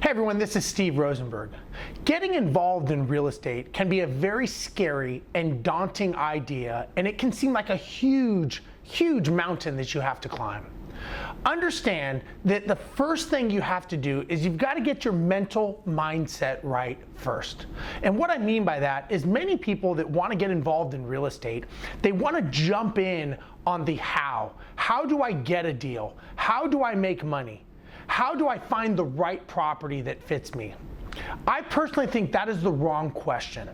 Hey everyone, this is Steve Rozenberg. Getting involved in real estate can be a very scary and daunting idea, and it can seem like a huge mountain that you have to climb. Understand that the first thing you have to do is you've got to get your mental mindset right first. And what I mean by that is many people that want to get involved in real estate, they want to jump in on the how. How do I get a deal? How do I make money? How do I find the right property that fits me? I personally think that is the wrong question.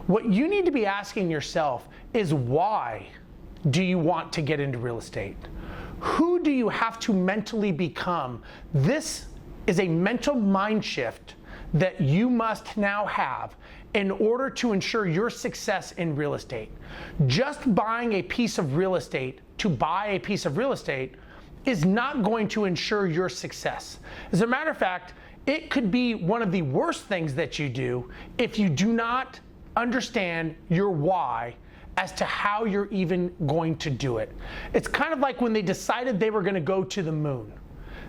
What you need to be asking yourself is, why do you want to get into real estate? Who do you have to mentally become? This is a mental mind shift that you must now have in order to ensure your success in real estate. Just buying a piece of real estate to buy a piece of real estate is not going to ensure your success. As a matter of fact, it could be one of the worst things that you do if you do not understand your why as to how you're even going to do it. It's kind of like when they decided they were going to go to the moon.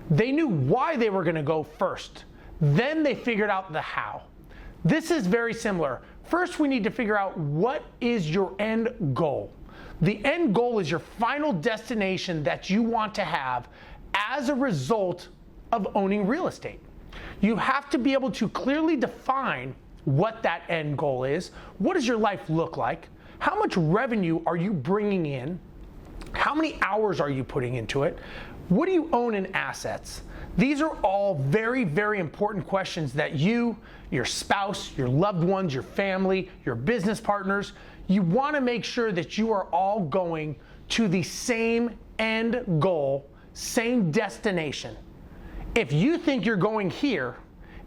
They knew why they were going to go first. Then they figured out the how. This is very similar. First, we need to figure out what is your end goal. The end goal is your final destination that you want to have as a result of owning real estate. You have to be able to clearly define what that end goal is. What does your life look like? How much revenue are you bringing in? How many hours are you putting into it? What do you own in assets? These are all very important questions that you, your spouse, your loved ones, your family, your business partners, you want to make sure that you are all going to the same end goal, same destination. If you think you're going here,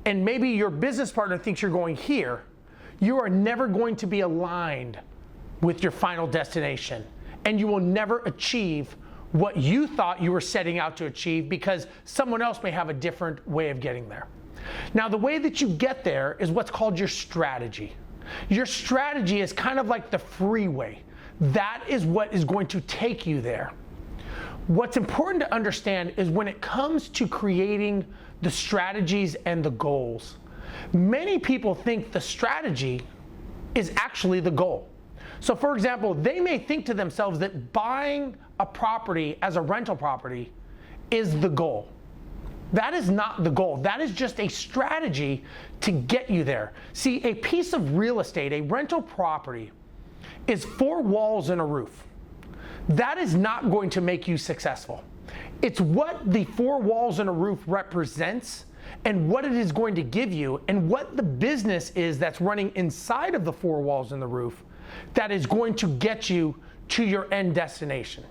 and maybe your business partner thinks you're going here, you are never going to be aligned with your final destination, and you will never achieve what you thought you were setting out to achieve because someone else may have a different way of getting there. Now, the way that you get there is what's called your strategy. Your strategy is kind of like the freeway. That is what is going to take you there. What's important to understand is when it comes to creating the strategies and the goals, many people think the strategy is actually the goal. So for example, they may think to themselves that buying a property as a rental property is the goal. That is not the goal. That is just a strategy to get you there. See, a piece of real estate, a rental property, is 4 walls and a roof. That is not going to make you successful. It's what the 4 walls and a roof represents and what it is going to give you and what the business is that's running inside of the 4 walls and the roof that is going to get you to your end destination.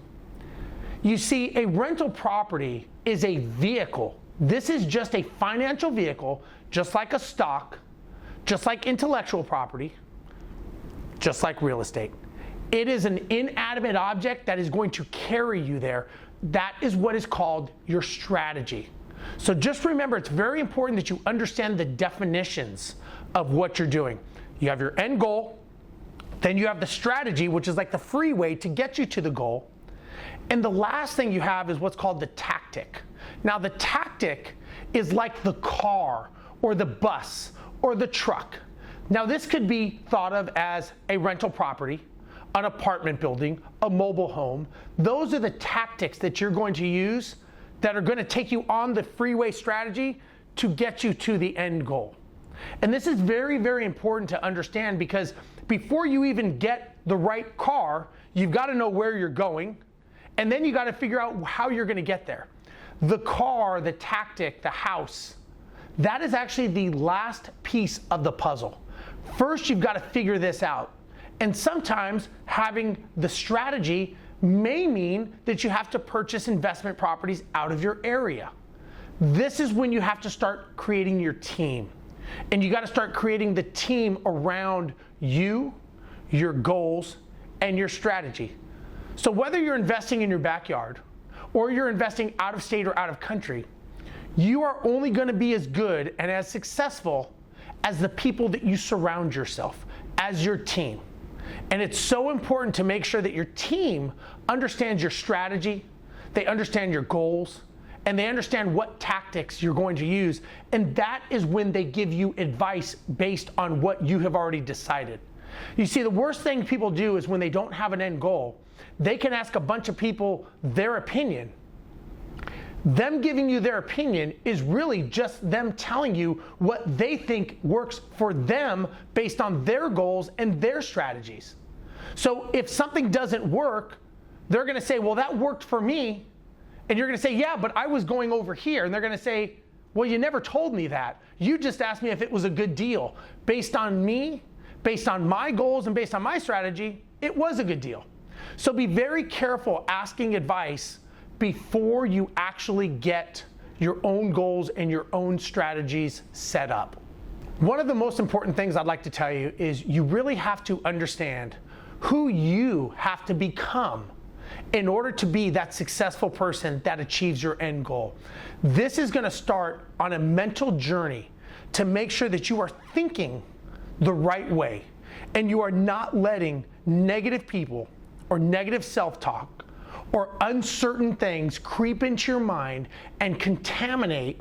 You see, a rental property is a vehicle. This is just a financial vehicle, just like a stock, just like intellectual property, just like real estate. It is an inanimate object that is going to carry you there. That is what is called your strategy. So just remember, it's very important that you understand the definitions of what you're doing. You have your end goal, then you have the strategy, which is like the freeway to get you to the goal. And the last thing you have is what's called the tactic. Now, the tactic is like the car or the bus or the truck. Now, this could be thought of as a rental property, an apartment building, a mobile home. Those are the tactics that you're going to use that are going to take you on the freeway strategy to get you to the end goal. And this is very important to understand, because before you even get the right car, you've got to know where you're going, and then you got to figure out how you're going to get there. The car, the tactic, the house, that is actually the last piece of the puzzle. First, you've got to figure this out. And sometimes having the strategy may mean that you have to purchase investment properties out of your area. This is when you have to start creating your team. And you got to start creating the team around you, your goals, and your strategy. So whether you're investing in your backyard or you're investing out of state or out of country, you are only going to be as good and as successful as the people that you surround yourself, as your team. And it's so important to make sure that your team understands your strategy, they understand your goals, and they understand what tactics you're going to use, and that is when they give you advice based on what you have already decided. You see, the worst thing people do is when they don't have an end goal, they can ask a bunch of people their opinion. Them giving you their opinion is really just them telling you what they think works for them based on their goals and their strategies. So if something doesn't work, they're going to say, well, that worked for me. And you're going to say, yeah, but I was going over here. And they're going to say, well, you never told me that. You just asked me if it was a good deal. Based on me, based on my goals, and based on my strategy, it was a good deal. So be very careful asking advice before you actually get your own goals and your own strategies set up. One of the most important things I'd like to tell you is you really have to understand who you have to become in order to be that successful person that achieves your end goal. This is going to start on a mental journey to make sure that you are thinking the right way and you are not letting negative people or negative self-talk or uncertain things creep into your mind and contaminate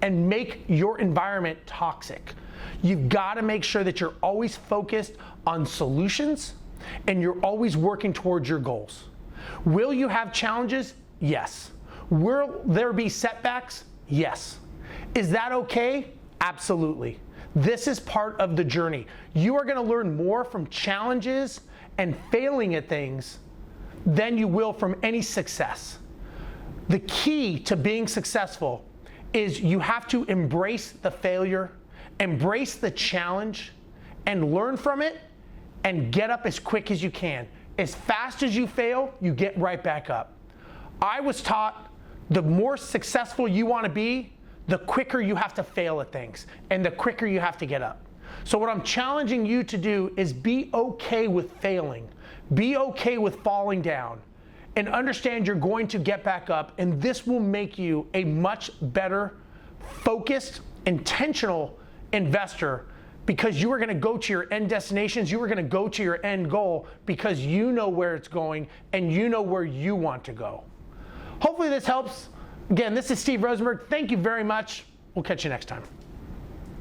and make your environment toxic. You've got to make sure that you're always focused on solutions and you're always working towards your goals. Will you have challenges? Yes. Will there be setbacks? Yes. Is that okay? Absolutely. This is part of the journey. You are going to learn more from challenges and failing at things than you will from any success. The key to being successful is you have to embrace the failure, embrace the challenge, and learn from it and get up as quick as you can. As fast as you fail, you get right back up. I was taught the more successful you want to be, the quicker you have to fail at things and the quicker you have to get up. So what I'm challenging you to do is be okay with failing. Be okay with falling down and understand you're going to get back up, and this will make you a much better, focused, intentional investor because you are going to go to your end destinations, you are going to go to your end goal because you know where it's going and you know where you want to go. Hopefully this helps. Again, this is Steve Rozenberg. Thank you very much. We'll catch you next time.